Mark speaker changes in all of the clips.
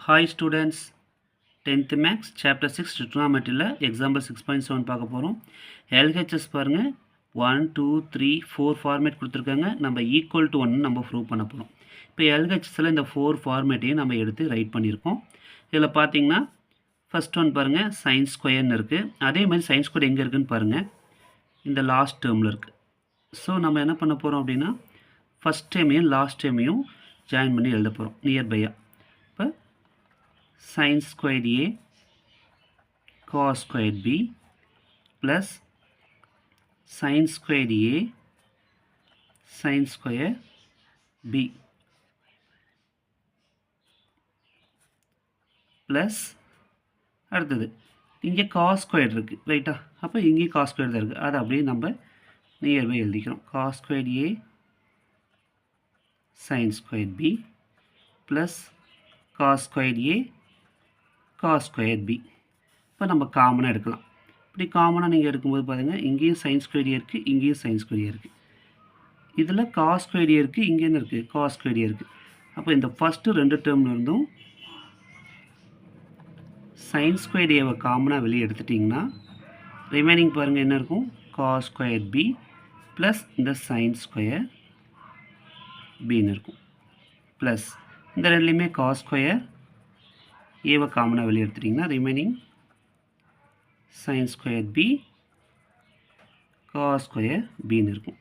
Speaker 1: Hi students, 10th Max Chapter 6 Trigonometry Example 6.7 பார்க்க போகிறோம். LHS பாருங்க 1, 2, 3, 4 ஃபார்மேட் கொடுத்துருக்காங்க. நம்ம ஈக்குவல் டு 1 நம்ம ப்ரூவ் பண்ண போகிறோம். இப்போ LHSல இந்த 4 ஃபார்மேட்டையும் நம்ம எடுத்து ரைட் பண்ணியிருக்கோம். இதில் பார்த்தீங்கன்னா ஃபர்ஸ்ட் ஒன் பாருங்கள் சைன் ஸ்கொயர்னு இருக்குது. அதே மாதிரி சைன் ஸ்கொயர் எங்கே இருக்குதுன்னு பாருங்கள், இந்த லாஸ்ட் டேர்மில் இருக்குது. ஸோ நம்ம என்ன பண்ண போகிறோம் அப்படின்னா ஃபஸ்ட் டைமையும் லாஸ்ட் டைமையும் ஜாயின் பண்ணி எழுத போகிறோம் நியர்பையாக. இப்போ sin squared a cos squared b plus sin squared a sin square b plus அடுத்தது இங்கே cos squared இருக்குது ரைட்டா. அப்போ இங்கே cos squared தான் இருக்குது. அதை அப்படியே நம்ம நியர்பை எழுதிக்கிறோம். cos squared a sin squared b plus cos squared a cos square b. இப்போ நம்ம காமனாக எடுக்கலாம். இப்படி காமனாக நீங்கள் எடுக்கும்போது பாருங்கள், இங்கேயும் sin square a இருக்குது, இங்கேயும் sin square a இருக்குது. இதில் cos square a இருக்குது, இங்கே என்ன இருக்குது cos square a இருக்குது. அப்போ இந்த ஃபஸ்ட்டு ரெண்டு டேர்மில் இருந்தும் sin square a காமனாக வெளியே எடுத்துட்டிங்கன்னா ரிமைனிங் பாருங்கள் என்ன இருக்கும், cos square b ப்ளஸ் இந்த sin square bன்னு இருக்கும். ப்ளஸ் இந்த ரெண்டுலேயுமே cos square ஏவை காமனாக வெளியே எடுத்துட்டிங்கன்னா remaining sin square b cos square bன்னு இருக்கும்.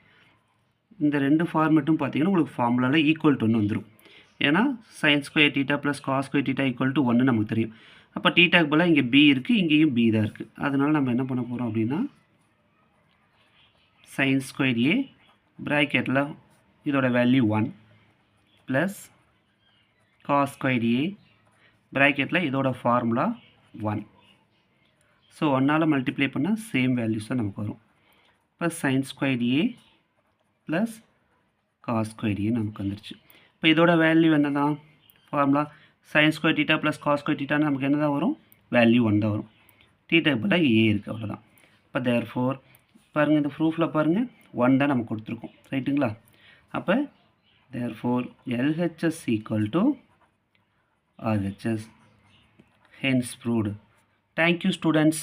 Speaker 1: இந்த ரெண்டு ஃபார்மேட்டும் பார்த்தீங்கன்னா உங்களுக்கு ஃபார்முலாவில் ஈக்குவல் டு 1 வந்துடும். ஏன்னா sin square theta plus cos square theta equal to 1 நமக்கு தெரியும். அப்போ தீட்டாக்கு பதிலாக இங்கே b இருக்குது, இங்கேயும் b தான் இருக்குது. அதனால் நம்ம என்ன பண்ண போகிறோம் அப்படின்னா sin square a ப்ராக்கெட்டில் இதோட value 1 plus cos square a ப்ராக்கெட்டில் இதோட ஃபார்முலா 1. ஸோ 1ஆல் மல்டிப்ளை பண்ணால் சேம் வேல்யூஸ் தான் நமக்கு வரும். இப்போ sine square A plus cos square A நமக்கு வந்துருச்சு. இப்போ இதோட வேல்யூ என்ன தான் formula, sine square theta plus cos square டீட்டான்னு நமக்கு என்ன தான் வரும், வேல்யூ 1 தான் வரும். டீட்டா பதிலாக ஏ இருக்குது, அவ்வளோதான். இப்போ தேர்ஃபோர் பாருங்கள், இந்த ப்ரூஃபில் பாருங்கள் 1 தான் நமக்கு கொடுத்துருக்கோம் ரைட்டுங்களா. அப்போ therefore LHS equal to RHS, hence proved. Thank you students.